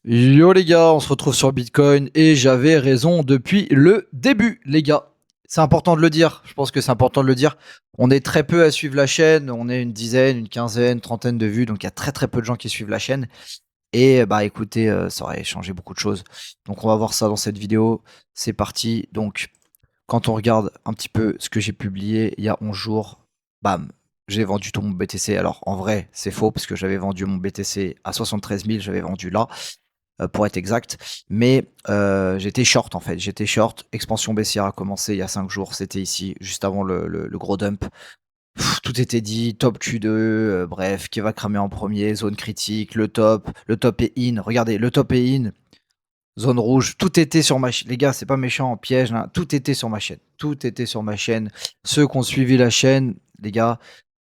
Yo les gars, on se retrouve sur Bitcoin et j'avais raison depuis le début, les gars. C'est important de le dire, je pense que c'est important de le dire. On est très peu à suivre la chaîne, on est une dizaine, une quinzaine, trentaine de vues, donc il y a très très peu de gens qui suivent la chaîne. Et bah écoutez, ça aurait changé beaucoup de choses. Donc on va voir ça dans cette vidéo. C'est parti. Donc quand on regarde un petit peu ce que j'ai publié il y a 11 jours, bam, j'ai vendu tout mon BTC. Alors en vrai, c'est faux parce que j'avais vendu mon BTC à 73 000, j'avais vendu là pour être exact. Mais j'étais short en fait. J'étais short. Expansion baissière a commencé il y a 5 jours. C'était ici, juste avant le gros dump. Tout était dit, top Q2, bref, qui va cramer en premier, zone critique, le top est in. Regardez, le top est in, zone rouge, tout était sur ma chaîne. Les gars, c'est pas méchant, en piège, là. Tout était sur ma chaîne. Tout était sur ma chaîne. Ceux qui ont suivi la chaîne, les gars,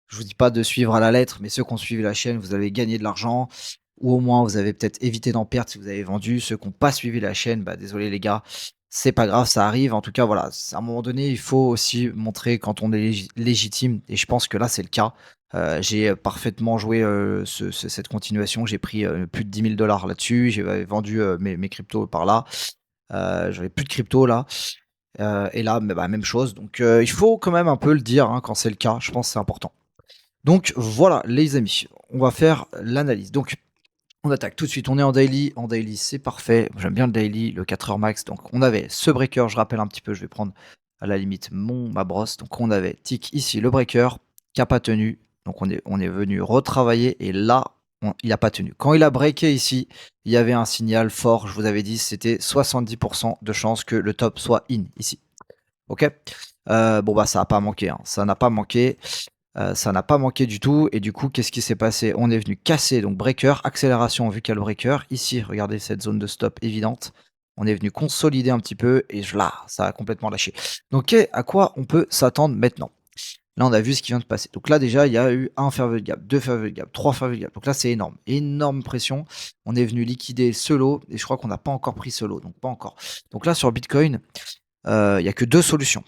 je vous dis pas de suivre à la lettre, mais ceux qui ont suivi la chaîne, vous avez gagné de l'argent ou au moins vous avez peut-être évité d'en perdre si vous avez vendu. Ceux qui n'ont pas suivi la chaîne, bah désolé les gars, c'est pas grave, ça arrive. En tout cas, voilà, à un moment donné, il faut aussi montrer quand on est légitime, et je pense que là, c'est le cas. J'ai parfaitement joué cette continuation. J'ai pris plus de 10 000 dollars là-dessus. J'ai vendu mes cryptos par là. J'avais plus de crypto là. Et là, bah, même chose. Donc, il faut quand même un peu le dire hein, quand c'est le cas. Je pense que c'est important. Donc, voilà, les amis, on va faire l'analyse. Donc, on attaque tout de suite, on est en daily. En daily, c'est parfait. J'aime bien le daily, le 4 heures max. Donc, on avait ce breaker, je rappelle un petit peu, je vais prendre à la limite ma brosse. Donc, on avait tick ici le breaker qui n'a pas tenu. Donc, on est venu retravailler et là, il n'a pas tenu. Quand il a breaké ici, il y avait un signal fort. Je vous avais dit, c'était 70% de chance que le top soit in ici. Ok. Bon, bah, ça n'a pas manqué. Hein. Ça n'a pas manqué. Ça n'a pas manqué du tout. Et du coup, qu'est-ce qui s'est passé? On est venu casser, donc breaker, accélération vu qu'il y a le breaker. Ici, regardez cette zone de stop évidente. On est venu consolider un petit peu et là, ça a complètement lâché. Donc, à quoi on peut s'attendre maintenant? Là, on a vu ce qui vient de passer. Donc là, déjà, il y a eu un fair value gap, deux fair value gap, trois fair value gap. Donc là, c'est énorme. Énorme pression. On est venu liquider ce lot et je crois qu'on n'a pas encore pris ce lot. Donc pas encore. Donc là, sur Bitcoin, il n'y a que deux solutions.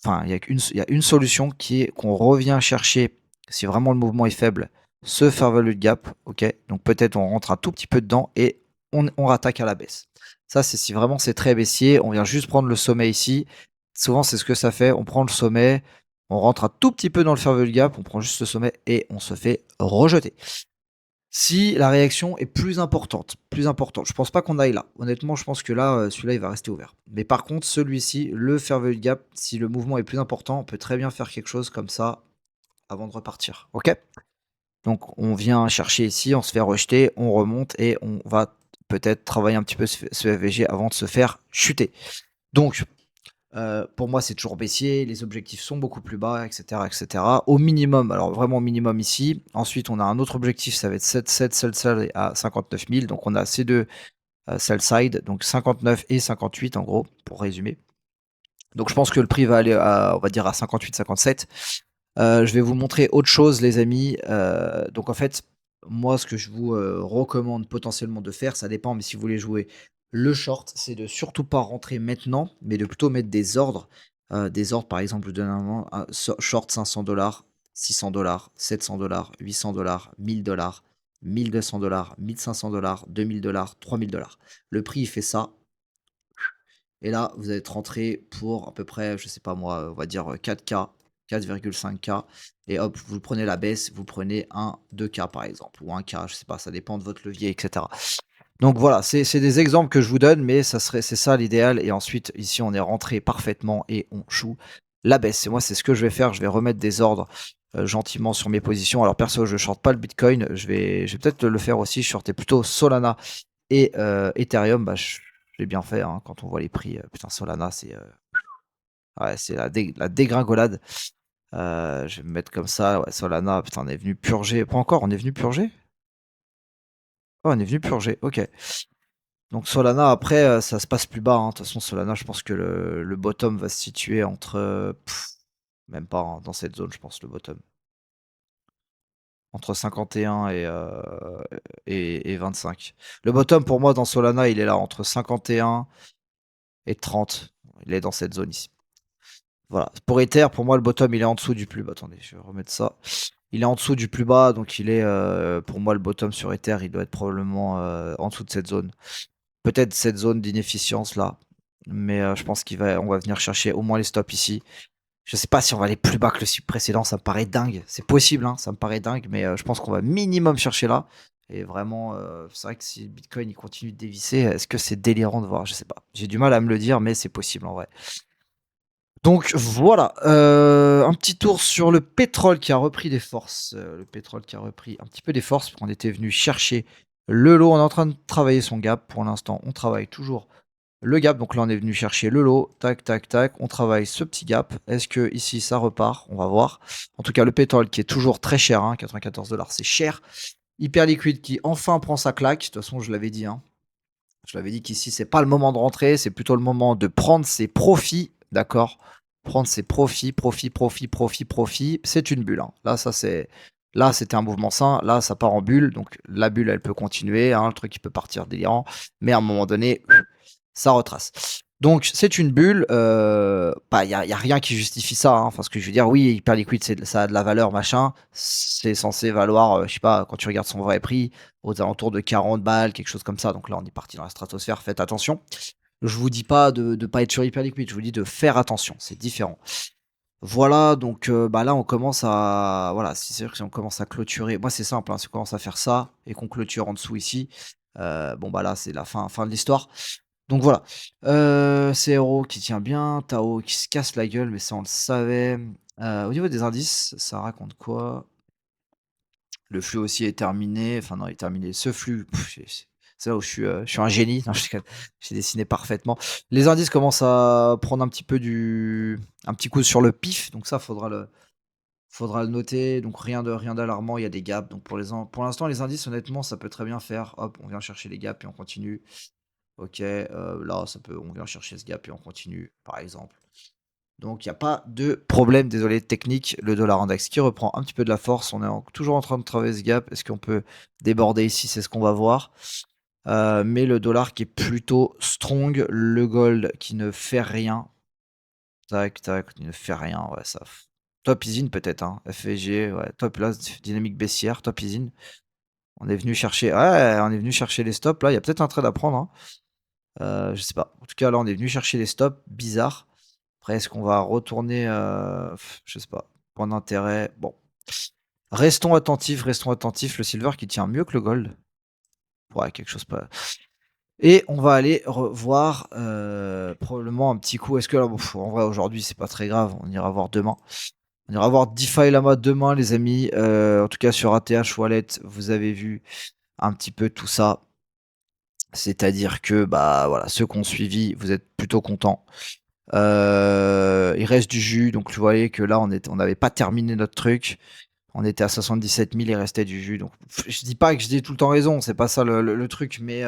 Enfin, il y a une solution qui est qu'on revient chercher, si vraiment le mouvement est faible, ce fair value gap, ok. Donc peut-être on rentre un tout petit peu dedans et on rattaque à la baisse. Ça, c'est si vraiment c'est très baissier, on vient juste prendre le sommet ici. Souvent, c'est ce que ça fait. On prend le sommet, on rentre un tout petit peu dans le fair value gap, on prend juste le sommet et on se fait rejeter. Si la réaction est plus importante, je pense pas qu'on aille là. Honnêtement, je pense que là, celui-là, il va rester ouvert. Mais par contre, celui-ci, le fair value gap, si le mouvement est plus important, on peut très bien faire quelque chose comme ça avant de repartir. Ok? Donc, on vient chercher ici, on se fait rejeter, on remonte et on va peut-être travailler un petit peu ce FVG avant de se faire chuter. Donc, pour moi, c'est toujours baissier, les objectifs sont beaucoup plus bas, etc., etc. Au minimum, alors vraiment au minimum ici. Ensuite, on a un autre objectif, ça va être 7 sell side à 59 000. Donc, on a ces deux sell side, donc 59 et 58 en gros, pour résumer. Donc, je pense que le prix va aller, on va dire, à 58, 57. Je vais vous montrer autre chose, les amis. Donc, en fait, moi, ce que je vous recommande potentiellement de faire, ça dépend, mais si vous voulez jouer le short, c'est de surtout pas rentrer maintenant, mais de plutôt mettre des ordres. Des ordres, par exemple, dernièrement, short 500 dollars, 600 dollars, 700 dollars, 800 dollars, 1000 dollars, 1200 dollars, 1500 dollars, 2000 dollars, 3000 dollars. Le prix, il fait ça. Et là, vous allez être rentré pour à peu près, je sais pas moi, on va dire 4K, 4,5K. Et hop, vous prenez la baisse, vous prenez un 2K par exemple, ou un K, je sais pas, ça dépend de votre levier, etc. Donc voilà, c'est des exemples que je vous donne, mais c'est ça l'idéal. Et ensuite, ici, on est rentré parfaitement et on choue la baisse. Et moi, c'est ce que je vais faire. Je vais remettre des ordres gentiment sur mes positions. Alors perso, je ne shorte pas le Bitcoin. Je vais peut-être le faire aussi. Je shortais plutôt Solana et Ethereum. Bah, j'ai bien fait hein, quand on voit les prix. Putain, Solana, c'est la dégringolade. Je vais me mettre comme ça. Ouais, Solana, putain, on est venu purger. Pas encore, on est venu purger. Oh, on est venu purger. Ok. Donc Solana, après, ça se passe plus bas. Hein. De toute façon, Solana, je pense que le bottom va se situer entre... même pas hein, dans cette zone, je pense, le bottom. Entre 51 et 25. Le bottom, pour moi, dans Solana, il est là, entre 51 et 30. Il est dans cette zone ici. Voilà. Pour Ether, pour moi, le bottom, il est en dessous du plus bas. Attendez, je vais remettre ça. Il est en dessous du plus bas, donc il est, pour moi, le bottom sur Ether, il doit être probablement en dessous de cette zone. Peut-être cette zone d'inefficience là, mais je pense on va venir chercher au moins les stops ici. Je sais pas si on va aller plus bas que le cycle précédent, ça me paraît dingue. C'est possible, hein, ça me paraît dingue, mais je pense qu'on va minimum chercher là. Et vraiment, c'est vrai que si Bitcoin il continue de dévisser, est-ce que c'est délirant de voir? Je sais pas. J'ai du mal à me le dire, mais c'est possible en vrai. Donc voilà, un petit tour sur le pétrole qui a repris des forces. Le pétrole qui a repris un petit peu des forces, parce qu'on était venu chercher le lot. On est en train de travailler son gap. Pour l'instant, on travaille toujours le gap. Donc là, on est venu chercher le lot. Tac, tac, tac. On travaille ce petit gap. Est-ce que ici, ça repart? On va voir. En tout cas, le pétrole qui est toujours très cher, hein, 94 $, c'est cher. Hyper liquide qui enfin prend sa claque. De toute façon, je l'avais dit, hein. Je l'avais dit qu'ici, c'est pas le moment de rentrer, c'est plutôt le moment de prendre ses profits, d'accord? Prendre ses profits, profits. C'est une bulle, hein. Là, ça c'est. Là, c'était un mouvement sain. Là, ça part en bulle. Donc, la bulle, elle peut continuer, hein, le truc, il peut partir délirant. Mais à un moment donné, ça retrace. Donc, c'est une bulle. Il y a rien qui justifie ça, hein. Enfin, ce que je veux dire, oui, hyper liquide, ça a de la valeur, machin. C'est censé valoir, je sais pas, quand tu regardes son vrai prix, aux alentours de 40 balles, quelque chose comme ça. Donc là, on est parti dans la stratosphère. Faites attention. Je vous dis pas de pas être sur hyper liquide. Je vous dis de faire attention. C'est différent. Voilà, donc là, on commence à. Voilà, c'est sûr que si on commence à clôturer. Moi, c'est simple, hein, si on commence à faire ça et qu'on clôture en dessous ici, là, c'est la fin de l'histoire. Donc voilà. CRO qui tient bien, Tao qui se casse la gueule, mais ça on le savait. Au niveau des indices, ça raconte quoi? Le flux aussi est terminé. Enfin non, il est terminé. Ce flux, c'est là où je suis un génie. Non, j'ai dessiné parfaitement. Les indices commencent à prendre un petit peu un petit coup sur le pif. Donc ça, faudra le noter. Donc rien d'alarmant. Il y a des gaps. Donc pour l'instant, les indices, honnêtement, ça peut très bien faire. Hop, on vient chercher les gaps et on continue. OK, là, on vient chercher ce gap et on continue, par exemple. Donc il y a pas de problème, désolé, technique. Le dollar index qui reprend un petit peu de la force. On est toujours en train de travailler ce gap. Est-ce qu'on peut déborder ici? C'est ce qu'on va voir. Mais le dollar qui est plutôt strong. Le gold qui ne fait rien. Tac, tac, il ne fait rien. Ouais, ça. Top easy peut-être, hein. FVG, ouais. Top là, dynamique baissière, top easy. On est venu chercher. Ouais, on est venu chercher les stops. Là, il y a peut-être un trade à prendre, hein. Je sais pas. En tout cas, là, on est venu chercher les stops. Bizarre. Après, est-ce qu'on va retourner je sais pas. Point d'intérêt. Bon. Restons attentifs, restons attentifs. Le silver qui tient mieux que le gold. Ouais, quelque chose pas. Et on va aller revoir probablement un petit coup. Est-ce que là, en vrai, aujourd'hui, c'est pas très grave. On ira voir demain. On ira voir DeFi Lama demain, les amis. En tout cas, sur ATH Wallet, vous avez vu un petit peu tout ça. C'est-à-dire que, voilà, ceux qui ont suivi, vous êtes plutôt contents. Il reste du jus, donc vous voyez que là, on n'avait pas terminé notre truc. On était à 77 000, il restait du jus. Donc, je dis pas que je dis tout le temps raison, c'est pas ça le truc, mais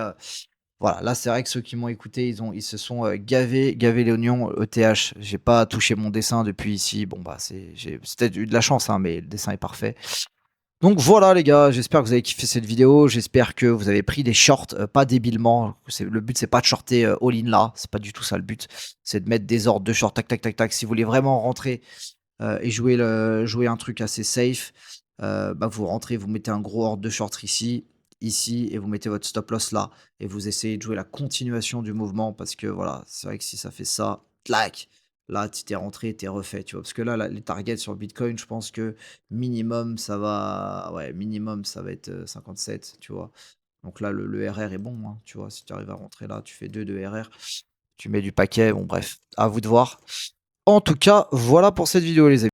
voilà, là, c'est vrai que ceux qui m'ont écouté, ils se sont gavés l'oignon ETH. J'ai pas touché mon dessin depuis ici. Bon, j'ai peut-être eu de la chance, hein, mais le dessin est parfait. Donc voilà les gars, j'espère que vous avez kiffé cette vidéo, j'espère que vous avez pris des shorts, pas débilement. Le but c'est pas de shorter all-in là, c'est pas du tout ça le but. C'est de mettre des ordres de short, tac tac tac tac. Si vous voulez vraiment rentrer et jouer un truc assez safe, vous rentrez, vous mettez un gros ordre de short ici, et vous mettez votre stop loss là, et vous essayez de jouer la continuation du mouvement, parce que voilà, c'est vrai que si ça fait ça, clac, là tu t'es rentré, t'es refait, tu vois. Parce que là, les targets sur Bitcoin, je pense que minimum minimum ça va être 57, tu vois. Donc là, le RR est bon, hein, tu vois. Si tu arrives à rentrer là, tu fais 2 de RR, tu mets du paquet, bon bref, à vous de voir. En tout cas, voilà pour cette vidéo les amis.